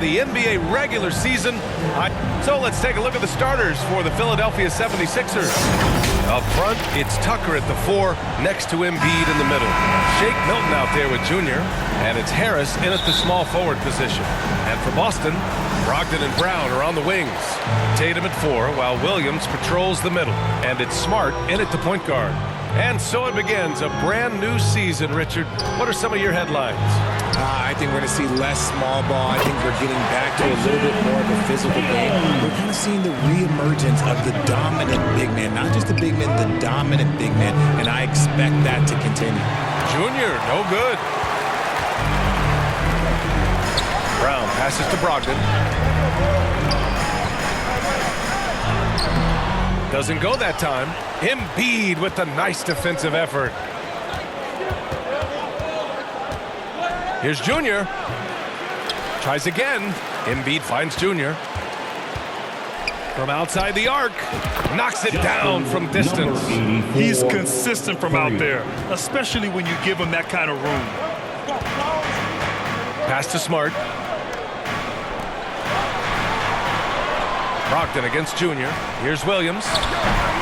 the NBA regular season. So let's take a look at the starters for the Philadelphia 76ers. Up front, it's Tucker at the 4, next to Embiid in the middle. Shake Milton out there with Junior, and it's Harris in at the small forward position. And for Boston, Brogdon and Brown are on the wings. Tatum at 4, while Williams patrols the middle. And it's Smart in at the point guard. And so it begins, a brand new season, Richard. What are some of your headlines? I think we're going to see less small ball. I think we're getting back to a little bit more of a physical game. We're kind of seeing the reemergence of the dominant big man. Not just the big man, the dominant big man. And I expect that to continue. Junior, no good. Brown passes to Brogdon. Doesn't go that time. Embiid with the nice defensive effort. Here's Junior. Tries again. Embiid finds Junior. From outside the arc. Knocks it down from distance. He's consistent from out there, especially when you give him that kind of room. Pass to Smart. Brogdon against Junior. Here's Williams.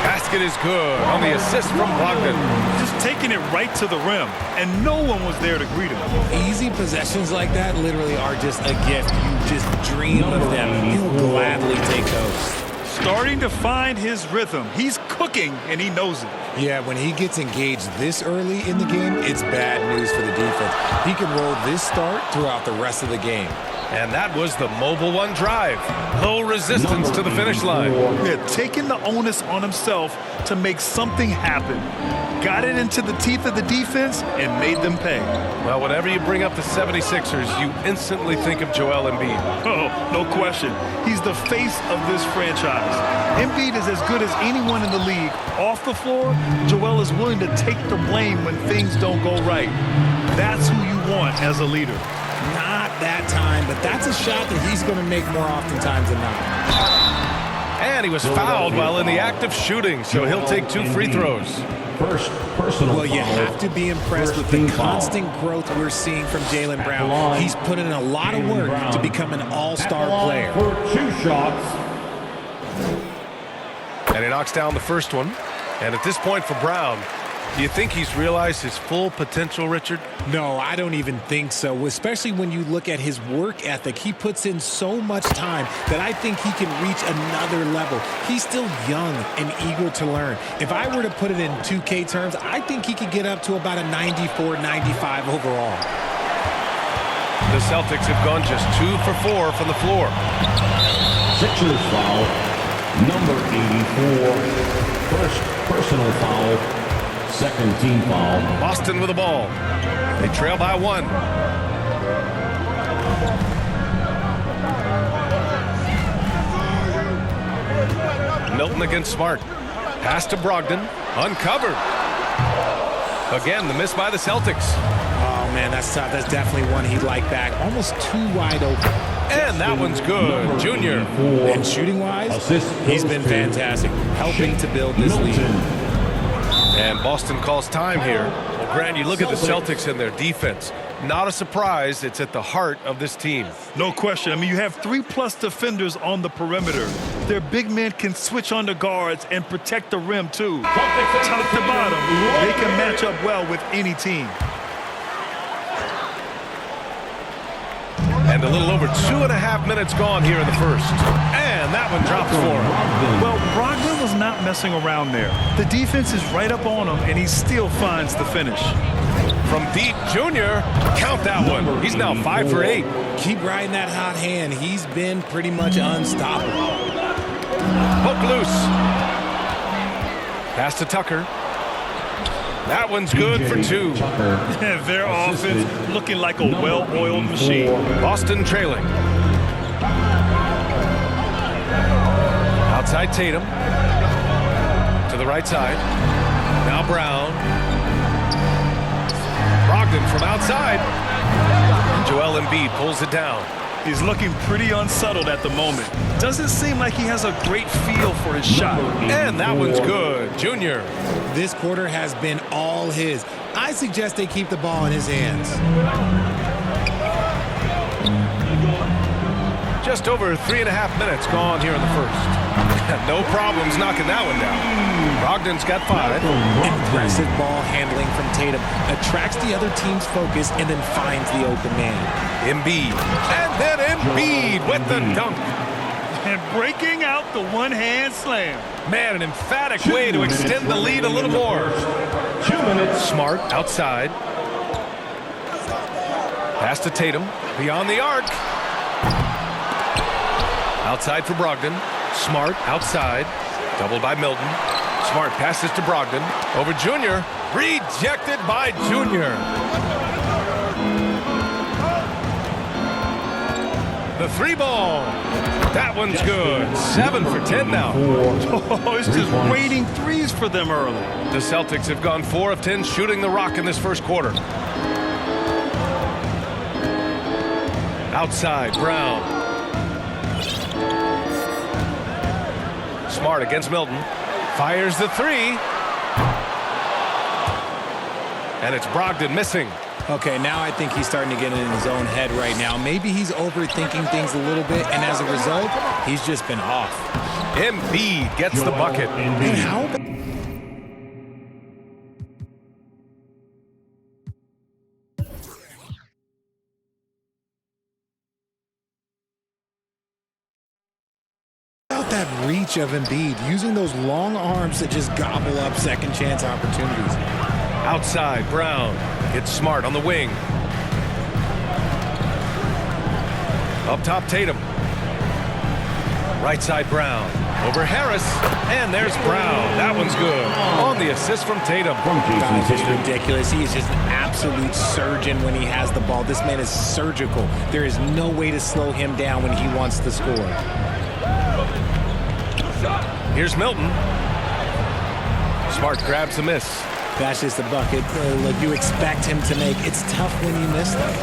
Basket is good on the assist from Brogdon. Just taking it right to the rim, and no one was there to greet him. Easy possessions like that literally are just a gift. You just dream of them. He'll gladly take those. Starting to find his rhythm. He's cooking, and he knows it. Yeah, when he gets engaged this early in the game, it's bad news for the defense. He can roll this start throughout the rest of the game. And that was the Mobile One drive. Low resistance to the finish line. Yeah, taking the onus on himself to make something happen. Got it into the teeth of the defense and made them pay. Well, whenever you bring up the 76ers, you instantly think of Joel Embiid. Oh, no question. He's the face of this franchise. Embiid is as good as anyone in the league. Off the floor, Joel is willing to take the blame when things don't go right. That's who you want as a leader. Not that time, but that's a shot that he's going to make more oftentimes than not. And he was fouled while in the act of shooting, so he'll take 2 free throws. First personal Well, you have to be impressed with the constant growth we're seeing from Jaylen Brown. He's put in a lot of work to become an all-star player. For 2 shots. And he knocks down the first one. And at this point for Brown, do you think he's realized his full potential, Richard? No, I don't even think so, especially when you look at his work ethic. He puts in so much time that I think he can reach another level. He's still young and eager to learn. If I were to put it in 2K terms, I think he could get up to about a 94, 95 overall. The Celtics have gone just 2 for 4 from the floor. Sixers foul. Number 84. First personal foul. Second team foul. Boston with the ball. They trail by 1. Milton against Smart. Pass to Brogdon. Uncovered. Again, the miss by the Celtics. Oh, man, that's tough. That's definitely one he'd like back. Almost too wide open. And that one's good. Junior. And shooting-wise, he's been fantastic, helping to build this lead. And Boston calls time here. Well, Grant, you look at the Celtics and their defense. Not a surprise. It's at the heart of this team. No question. I mean, you have 3+ defenders on the perimeter. Their big men can switch on the guards and protect the rim, too. Top to bottom, they can match up well with any team. And a little over 2.5 minutes gone here in the first. And that one drops for him. Well, Brogdon was not messing around there. The defense is right up on him, and he still finds the finish. From deep, Junior. Count that one. He's now 5 for 8. Keep riding that hot hand. He's been pretty much unstoppable. Hook loose. Pass to Tucker. That one's good for 2. Their offense looking like a well-oiled machine. Boston trailing. Outside Tatum. To the right side. Now Brown. Brogdon from outside. And Joel Embiid pulls it down. He's looking pretty unsettled at the moment. Doesn't seem like he has a great feel for his shot. And that one's good. Junior. This quarter has been all his. I suggest they keep the ball in his hands. Just over 3.5 minutes gone here in the first. No problems knocking that one down. Brogdon's got 5. Impressive ball handling from Tatum. Attracts the other team's focus and then finds the open man. Embiid. And then Embiid with the dunk. And breaking out the one-hand slam. Man, an emphatic way to extend the lead a little more. 2 minutes. Smart outside. Pass to Tatum. Beyond the arc. Outside for Brogdon. Smart outside. Doubled by Milton. Smart passes to Brogdon. Over Junior. Rejected by Junior. The 3 ball. That one's good. 7 for 10 now. Oh, it's just waiting threes for them early. The Celtics have gone 4 of 10 shooting the rock in this first quarter. Outside, Brown. Smart against Milton. Fires the 3. And it's Brogdon missing. Okay, now I think he's starting to get in his own head right now. Maybe he's overthinking things a little bit, and as a result, he's just been off. Embiid gets the bucket. And how about that reach of Embiid, using those long arms to just gobble up second chance opportunities? Outside, Brown. Gets Smart on the wing. Up top, Tatum. Right side, Brown. Over Harris. And there's Brown. That one's good. On the assist from Tatum. Guys, it's ridiculous. He is just an absolute surgeon when he has the ball. This man is surgical. There is no way to slow him down when he wants to score. Here's Milton. Smart grabs a miss. That's just a bucket look you expect him to make. It's tough when you miss them.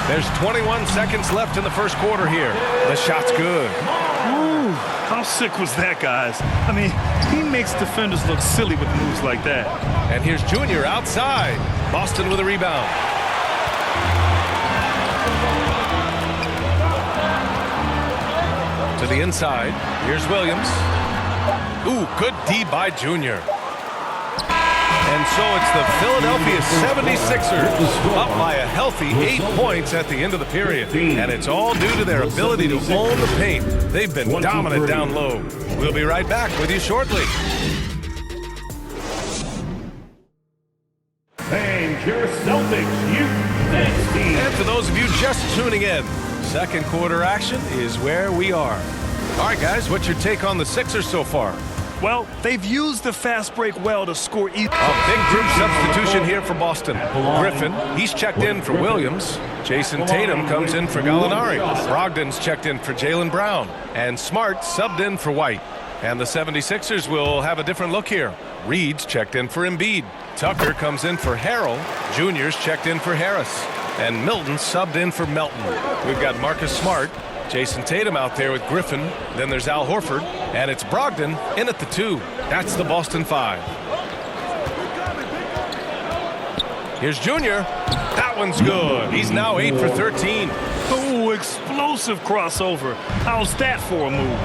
There's 21 seconds left in the first quarter here. The shot's good. Ooh, how sick was that, guys? I mean, he makes defenders look silly with moves like that. And here's Junior outside. Boston with a rebound. To the inside. Here's Williams. Ooh, good D by Junior. And so it's the Philadelphia 76ers up by a healthy 8 points at the end of the period. And it's all due to their ability to own the paint. They've been dominant down low. We'll be right back with you shortly. And your Celtics, you next team. And for those of you just tuning in, second quarter action is where we are. All right, guys, what's your take on the Sixers so far? Well, they've used the fast break well to score each. A big group substitution here for Boston. Griffin, he's checked in for Williams. Jason Tatum comes in for Gallinari. Brogdon's checked in for Jaylen Brown. And Smart subbed in for White. And the 76ers will have a different look here. Reed's checked in for Embiid. Tucker comes in for Harrell. Junior's checked in for Harris. And Milton subbed in for Melton. We've got Marcus Smart, Jason Tatum out there with Griffin. Then there's Al Horford. And it's Brogdon in at the 2. That's the Boston 5. Here's Junior. That one's good. He's now 8 for 13. Oh, explosive crossover. How's that for a move?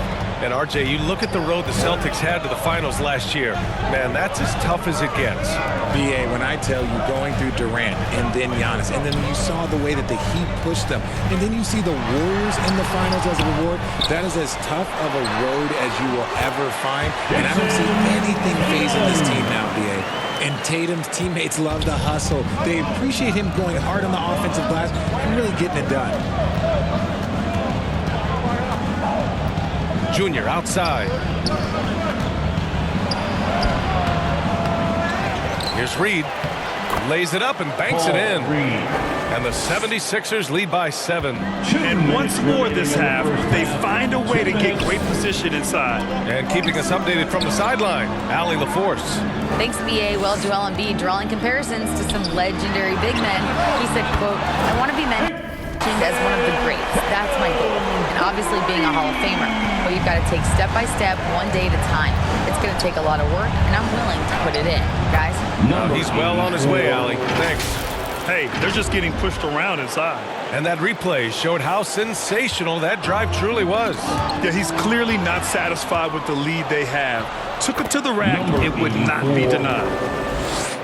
And RJ, you look at the road the Celtics had to the finals last year. Man, that's as tough as it gets. BA, when I tell you going through Durant and then Giannis, and then you saw the way that the Heat pushed them, and then you see the Warriors in the finals as a reward, that is as tough of a road as you will ever find. And I don't see anything phasing this team now, BA. And Tatum's teammates love the hustle. They appreciate him going hard on the offensive glass and really getting it done. Junior outside. Here's Reed. Lays it up and banks it in. And the 76ers lead by 7. And once more this half, they find a way to get great position inside. And keeping us updated from the sideline, Allie LaForce. Thanks, BA. Well, Joel Embiid drawing comparisons to some legendary big men. He said, quote, "I want to be mentioned as one of the greats. That's my goal. And obviously being a Hall of Famer. But you've got to take step by step, one day at a time. It's going to take a lot of work, and I'm willing to put it in. Guys?" He's well on his way, Allie. Thanks. Hey, they're just getting pushed around inside. And that replay showed how sensational that drive truly was. Yeah, he's clearly not satisfied with the lead they have. Took it to the rack. It would not be denied.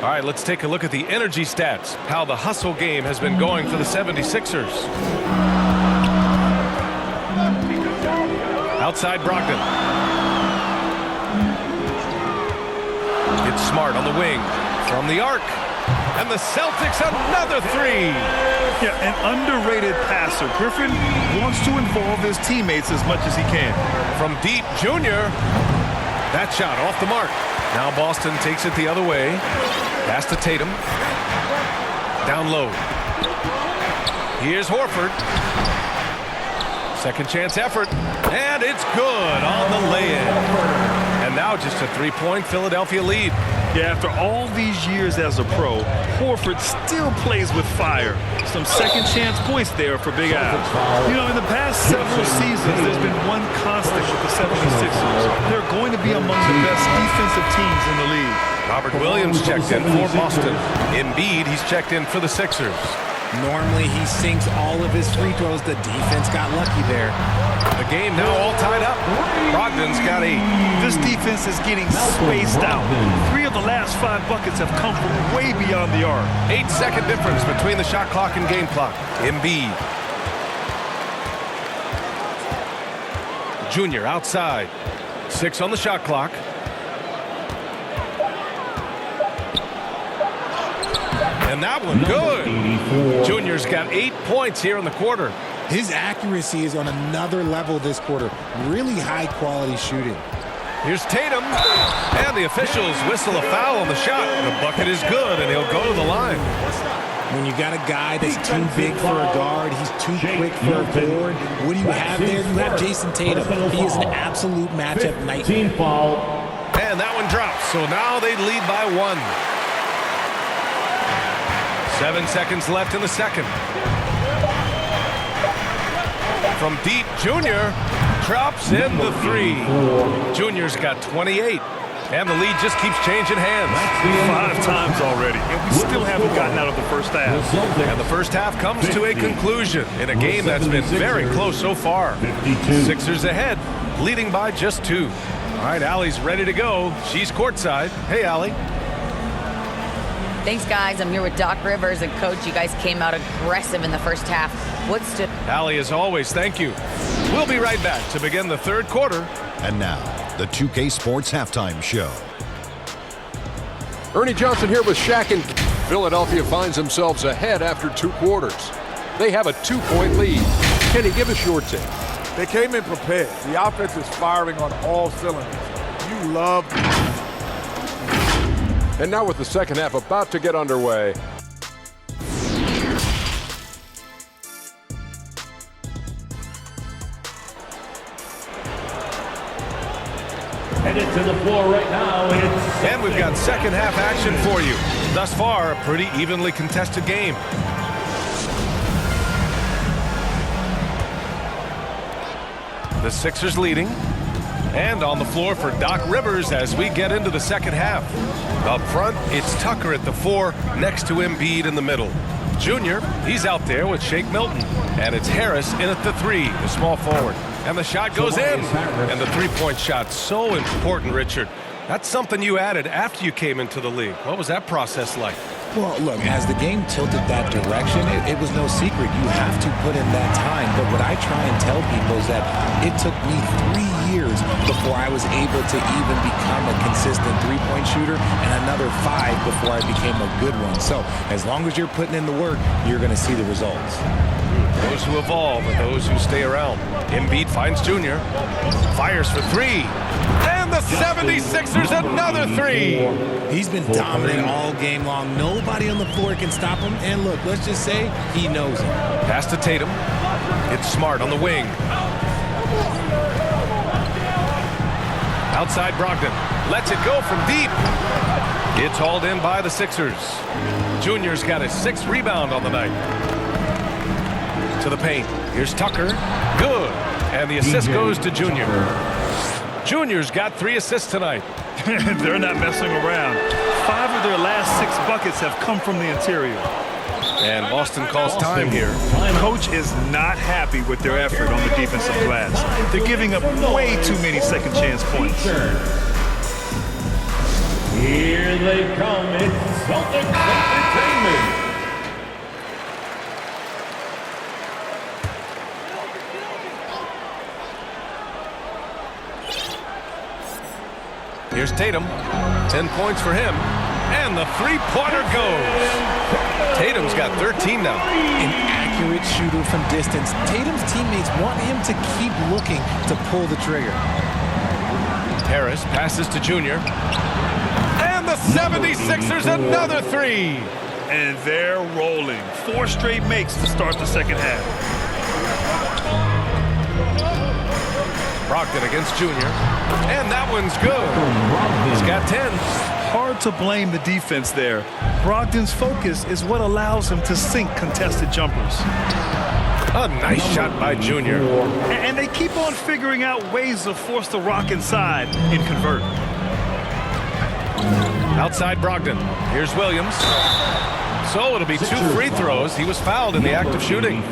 All right, let's take a look at the energy stats, how the hustle game has been going for the 76ers. Outside Brogdon. It's Smart on the wing from the arc. And the Celtics another three. Yeah, an underrated passer. Griffin wants to involve his teammates as much as he can. From deep, Junior. That shot off the mark. Now Boston takes it the other way. Pass to Tatum. Down low. Here's Horford. Second chance effort. And it's good on the lay-in. And now just a three-point Philadelphia lead. Yeah, after all these years as a pro, Horford still plays with fire. Some second chance points there for Big Al. You know, in the past several seasons, there's been one constant with the 76ers. They're going to be among the best defensive teams in the league. Robert Williams checked in for Boston. Embiid, he's checked in for the Sixers. Normally, he sinks all of his free throws. The defense got lucky there. The game now all tied up. Brogdon's got 8. This defense is getting spaced out. 3 of the last 5 buckets have come from way beyond the arc. 8-second difference between the shot clock and game clock. Embiid. Junior outside. 6 on the shot clock. And that one good. Junior's got 8 points here in the quarter. His accuracy is on another level this quarter. Really high-quality shooting. Here's Tatum. And the officials whistle a foul on the shot. The bucket is good, and he'll go to the line. When you got a guy that's too big for a guard, he's too quick for a forward, what do you have there? You have Jason Tatum. He is an absolute matchup nightmare. And that one drops, so now they lead by 1. 7 seconds left in the second. From deep, Junior drops in the 3. Junior's got 28. And the lead just keeps changing hands. 5 times already, and we still haven't gotten out of the first half. And the first half comes to a conclusion in a game that's been very close so far. Sixers ahead, leading by just 2. All right, Allie's ready to go. She's courtside. Hey, Allie. Thanks, guys. I'm here with Doc Rivers and Coach. You guys came out aggressive in the first half. What stood? Allie, as always, thank you. We'll be right back to begin the third quarter. And now, the 2K Sports Halftime Show. Ernie Johnson here with Shaq, and Philadelphia finds themselves ahead after 2 quarters. They have a 2-point lead. Kenny, give us your take. They came in prepared. The offense is firing on all cylinders. You love. And now with the second half about to get underway. Headed to the floor right now. And we've got second half action for you. Thus far, a pretty evenly contested game. The Sixers leading. And on the floor for Doc Rivers as we get into the second half. Up front, it's Tucker at the 4, next to Embiid in the middle. Junior, he's out there with Shake Milton. And it's Harris in at the 3, the small forward. And the shot goes in. And the three-point shot, so important, Richard. That's something you added after you came into the league. What was that process like? Well, look, as the game tilted that direction, it was no secret. You have to put in that time. But what I try and tell people is that it took me 3 years before I was able to even become a consistent three-point shooter, and another 5 before I became a good one. So as long as you're putting in the work, you're going to see the results. Those who evolve and those who stay around. Embiid finds Junior. Fires for 3. And the 76ers another 3. He's been dominant all game long. Nobody on the floor can stop him. And look, let's just say he knows it. Pass to Tatum. It's Smart on the wing. Outside Brogdon. Lets it go from deep. It's hauled in by the Sixers. Junior's got his 6th rebound on the night. To the paint. Here's Tucker. Good. And the assist goes to Junior. Junior's got 3 assists tonight. They're not messing around. 5 of their last 6 buckets have come from the interior. And Boston calls time here. Coach is not happy with their effort on the defensive glass. They're giving up way too many second chance points. Here they come. It's Celtics Entertainment. Here's Tatum. 10 points for him. And the three-pointer goes. Tatum's got 13 now. An accurate shooter from distance. Tatum's teammates want him to keep looking to pull the trigger. Harris passes to Junior. And the 76ers another three. And they're rolling. 4 straight makes to start the second half. Brogdon against Junior. And that one's good. He's got 10. Hard to blame the defense there. Brogdon's focus is what allows him to sink contested jumpers. A nice shot by Junior. And they keep on figuring out ways to force the rock inside and convert. Outside Brogdon. Here's Williams. So it'll be 2 free throws. He was fouled in the act of shooting.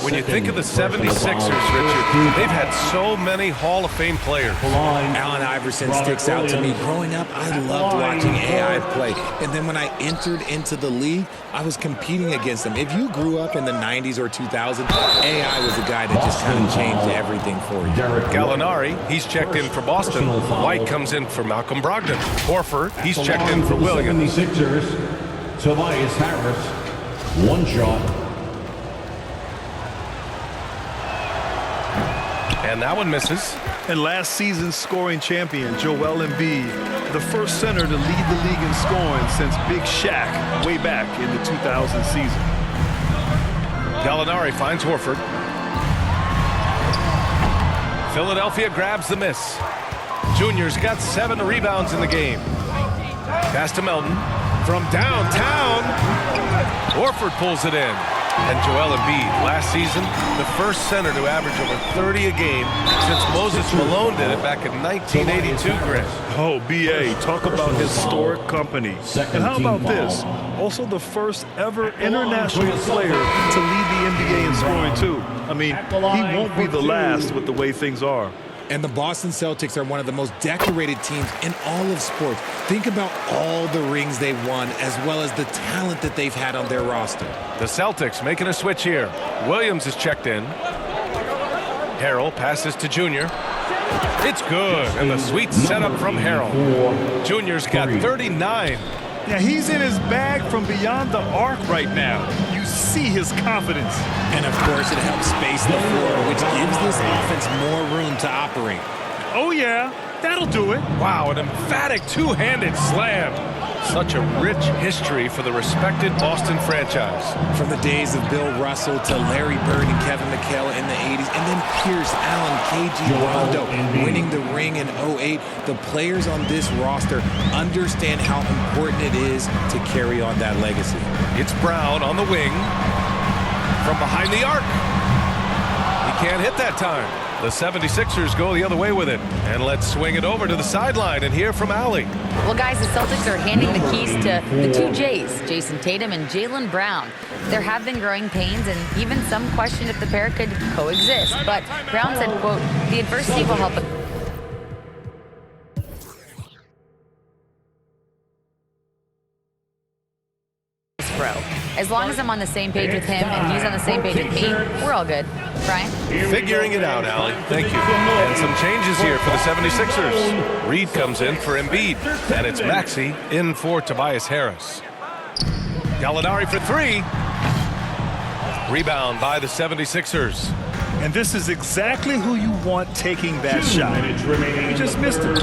When you think of the 76ers, Richard, they've had so many Hall of Fame players. Allen Iverson sticks out to me. Growing up, I loved watching AI play. And then when I entered into the league, I was competing against him. If you grew up in the 90s or 2000s, AI was the guy that just kind of changed everything for you. Gallinari, he's checked in for Boston. White comes in for Malcolm Brogdon. Horford, he's checked in for Williams. 76ers, Tobias Harris, 1 shot. And that one misses. And last season's scoring champion, Joel Embiid, the first center to lead the league in scoring since Big Shaq way back in the 2000 season. Gallinari finds Horford. Philadelphia grabs the miss. Junior's got 7 rebounds in the game. Pass to Melton. From downtown, Horford pulls it in. And Joel Embiid, last season, the first center to average over 30 a game since Moses Malone did it back in 1982, Chris. Oh, B.A., talk about historic company. And how about this? Also the first ever international player to lead the NBA in scoring, too. I mean, he won't be the last with the way things are. And the Boston Celtics are one of the most decorated teams in all of sports. Think about all the rings they've won, as well as the talent that they've had on their roster. The Celtics making a switch here. Williams is checked in. Harrell passes to Junior. It's good, and the sweet setup from Harrell. Junior's got 39. Yeah, he's in his bag from beyond the arc right now. You see his confidence. And of course, it helps space the floor, which gives this offense more room to operate. Oh, yeah, that'll do it. Wow, an emphatic two-handed slam. Such a rich history for the respected Boston franchise. From the days of Bill Russell to Larry Bird and Kevin McHale in the 80s, and then Pierce, Allen, KG, Rondo winning the ring in 08, the players on this roster understand how important it is to carry on that legacy. It's Brown on the wing from behind the arc. He can't hit that time. The 76ers go the other way with it. And let's swing it over to the sideline and hear from Allie. Well, guys, the Celtics are handing the keys to the 2 J's, Jason Tatum and Jaylen Brown. There have been growing pains, and even some question if the pair could coexist. But Brown said, quote, the adversity will help us. As long as I'm on the same page with him and he's on the same page with me, we're all good. Brian? Figuring it out, Allie. Thank you. And some changes here for the 76ers. Reed comes in for Embiid, and it's Maxey in for Tobias Harris. Gallinari for 3. Rebound by the 76ers. And this is exactly who you want taking that shot. You just missed it.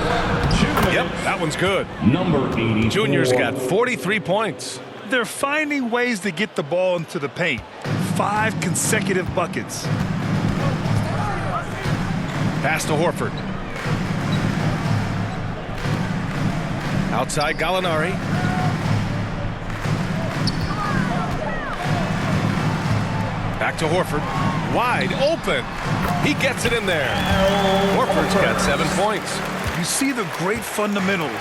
Yep, that one's good. Number 84. Junior's got 43 points. They're finding ways to get the ball into the paint. 5 consecutive buckets. Pass to Horford. Outside Gallinari. Back to Horford. Wide open. He gets it in there. Horford's got 7 points. You see the great fundamentals.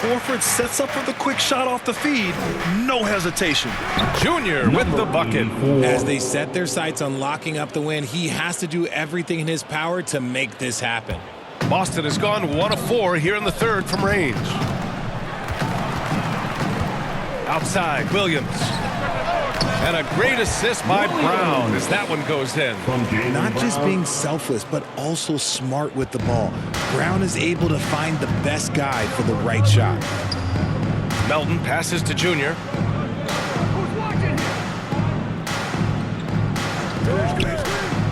Horford sets up for the quick shot off the feed. No hesitation. Junior with the bucket. As they set their sights on locking up the win, he has to do everything in his power to make this happen. Boston has gone 1 of 4 here in the third from range. Outside, Williams. And a great assist by Brown as that one goes in. Not just being selfless, but also smart with the ball. Brown is able to find the best guy for the right shot. Melton passes to Junior.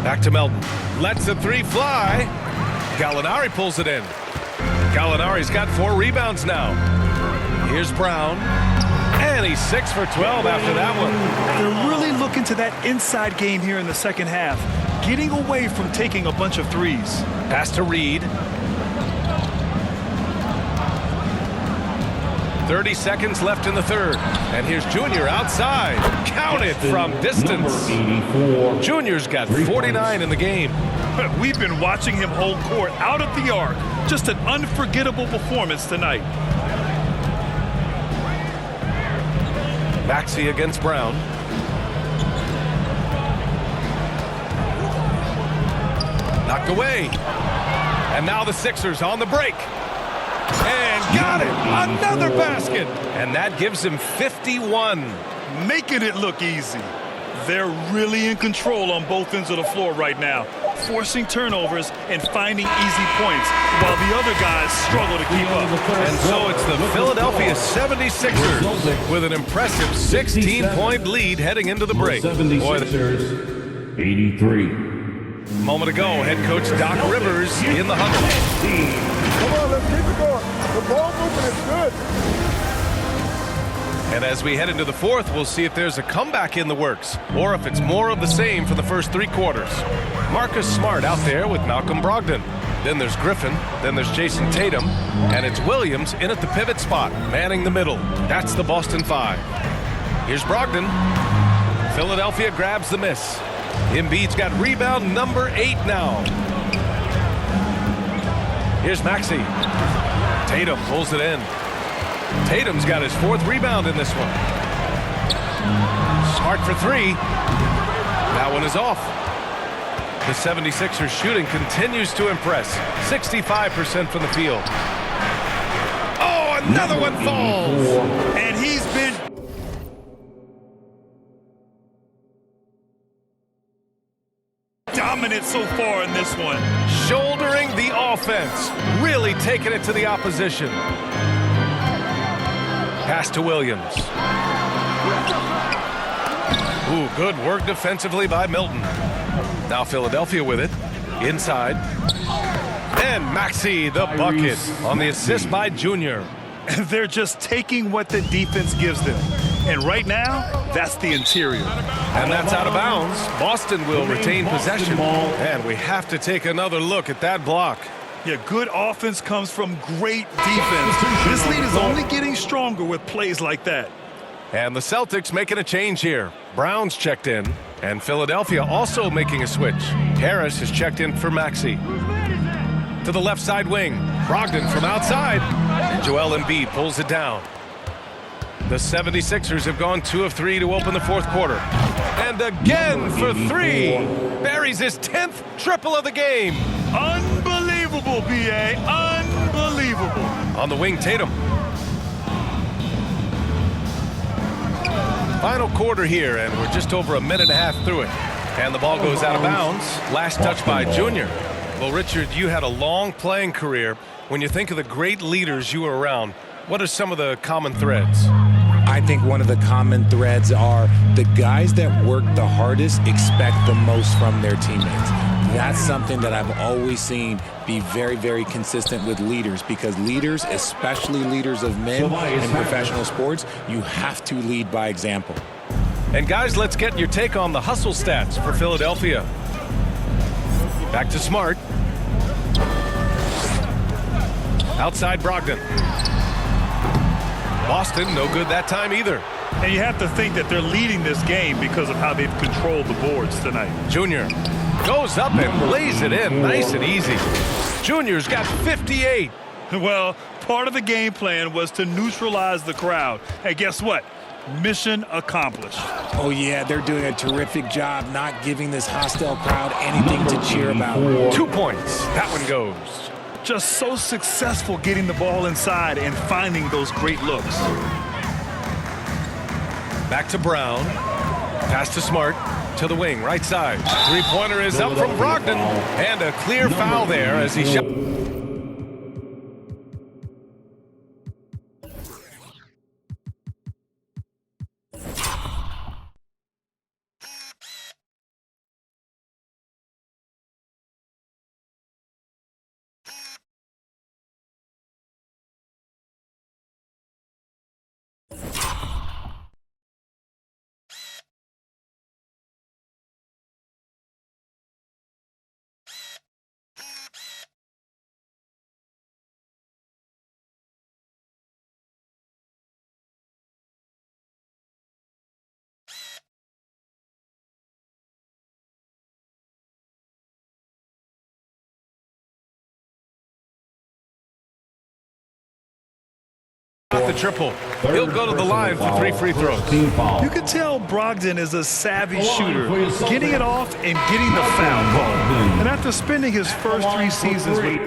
Back to Melton. Lets the three fly. Gallinari pulls it in. Gallinari's got 4 rebounds now. Here's Brown. And he's 6 for 12 after that one. They're really looking to that inside game here in the second half, getting away from taking a bunch of threes. Pass to Reed. 30 seconds left in the third. And here's Junior outside. Count it from distance. Junior's got 49 in the game. We've been watching him hold court out at the arc. Just an unforgettable performance tonight. Maxey against Brown. Knocked away. And now the Sixers on the break. And got it. Another basket. And that gives him 51. Making it look easy. They're really in control on both ends of the floor right now, forcing turnovers and finding easy points while the other guys struggle to keep up. And so it's the Philadelphia 76ers with an impressive 16-point lead heading into the break. 76ers, 83. A moment ago, head coach Doc Rivers in the huddle. Come on, let's keep it going. The ball movement is good. And as we head into the fourth, we'll see if there's a comeback in the works or if it's more of the same for the first 3 quarters. Marcus Smart out there with Malcolm Brogdon. Then there's Griffin. Then there's Jason Tatum. And it's Williams in at the pivot spot, manning the middle. That's the Boston 5. Here's Brogdon. Philadelphia grabs the miss. Embiid's got rebound number 8 now. Here's Maxey. Tatum pulls it in. Tatum's got his 4th rebound in this one. Smart for 3. That one is off. The 76ers shooting continues to impress. 65% from the field. Oh, another one falls. And he's been dominant so far in this one. Shouldering the offense. Really taking it to the opposition. Pass to Williams. Ooh, good work defensively by Milton. Now Philadelphia with it. Inside. And Maxey the bucket on the assist by Junior. They're just taking what the defense gives them. And right now, that's the interior. And that's out of bounds. Boston will retain possession. And we have to take another look at that block. Yeah, good offense comes from great defense. This lead is only getting stronger with plays like that. And the Celtics making a change here. Brown's checked in. And Philadelphia also making a switch. Harris has checked in for Maxey. To the left side wing. Brogdon from outside. And Joel Embiid pulls it down. The 76ers have gone 2 of 3 to open the fourth quarter. And again for 3. Buries his 10th triple of the game. Unbelievable, B.A. Unbelievable. On the wing, Tatum. Final quarter here, and we're just over a minute and a half through it. And the ball goes out of bounds. Last touch by Junior. Well, Richard, you had a long playing career. When you think of the great leaders you were around, what are some of the common threads? I think one of the common threads are the guys that work the hardest expect the most from their teammates. That's something that I've always seen be very, very consistent with leaders, because leaders, especially leaders of men in professional sports, you have to lead by example. And guys, let's get your take on the hustle stats for Philadelphia. Back to Smart. Outside Brogdon. Boston, no good that time either. And you have to think that they're leading this game because of how they've controlled the boards tonight. Junior goes up and lays it in nice and easy. Junior's got 58. Well, Part of the game plan was to neutralize the crowd. And guess what? Mission accomplished. Oh, yeah, they're doing a terrific job not giving this hostile crowd anything to cheer about. 2 points. That one goes. Just so successful getting the ball inside and finding those great looks. Back to Brown. Pass to Smart. To the wing, right side. Three-pointer is up from Brogdon. And a clear foul there as he shot. The triple. He'll go to the line for 3 free throws. You can tell Brogdon is a savvy shooter, getting it off and getting the foul call. And after spending his first 3 seasons with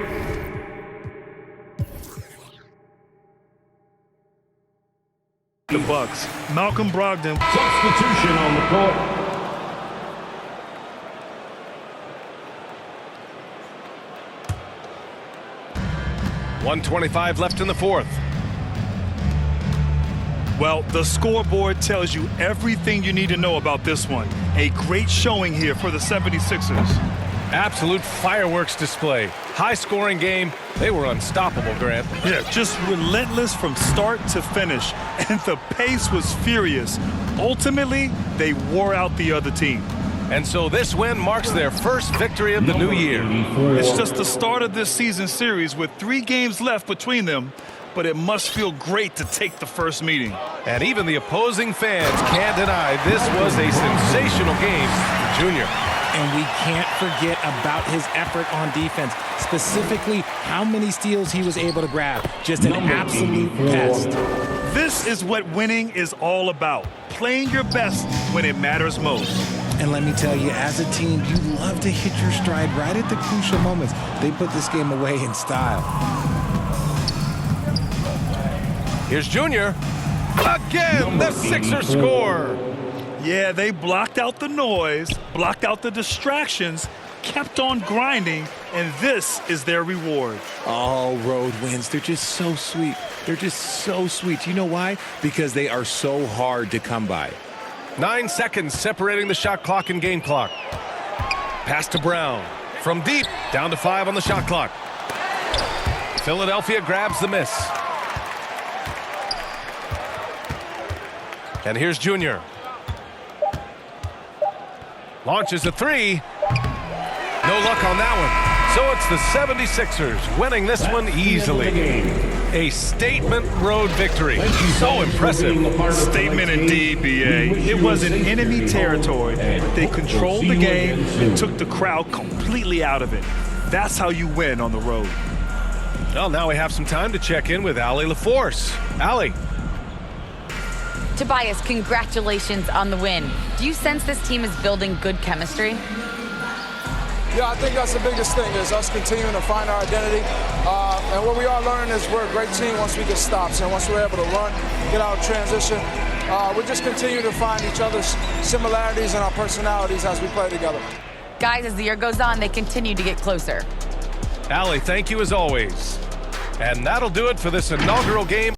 the Bucks, Malcolm Brogdon. Substitution on the court. .125 left in the fourth. Well, the scoreboard tells you everything you need to know about this one. A great showing here for the 76ers. Absolute fireworks display. High-scoring game. They were unstoppable, Grant. Yeah, just relentless from start to finish. And the pace was furious. Ultimately, they wore out the other team. And so this win marks their first victory of the new year. It's just the start of this season series with 3 games left between them. But it must feel great to take the first meeting. And even the opposing fans can't deny this was a sensational game for Junior. And we can't forget about his effort on defense, specifically how many steals he was able to grab. Just an absolute pest. This is what winning is all about, playing your best when it matters most. And let me tell you, as a team, you love to hit your stride right at the crucial moments. They put this game away in style. Here's Junior. Again, the Sixers score. Yeah, they blocked out the noise, blocked out the distractions, kept on grinding, and this is their reward. All road wins, they're just so sweet. They're just so sweet. You know why? Because they are so hard to come by. 9 seconds separating the shot clock and game clock. Pass to Brown. From deep, down to 5 on the shot clock. Philadelphia grabs the miss. And here's Junior. Launches a 3. No luck on that one. So it's the 76ers winning this one easily. A statement road victory. So impressive. Statement indeed, B.A. It was in enemy territory, but they controlled the game and took the crowd completely out of it. That's how you win on the road. Well, now we have some time to check in with Allie LaForce. Allie. Tobias, congratulations on the win. Do you sense this team is building good chemistry? Yeah, I think that's the biggest thing is us continuing to find our identity. And what we are learning is we're a great team once we get stops. And once we're able to run, get out of transition, we just continue to find each other's similarities and our personalities as we play together. Guys, as the year goes on, they continue to get closer. Allie, thank you as always. And that'll do it for this inaugural game.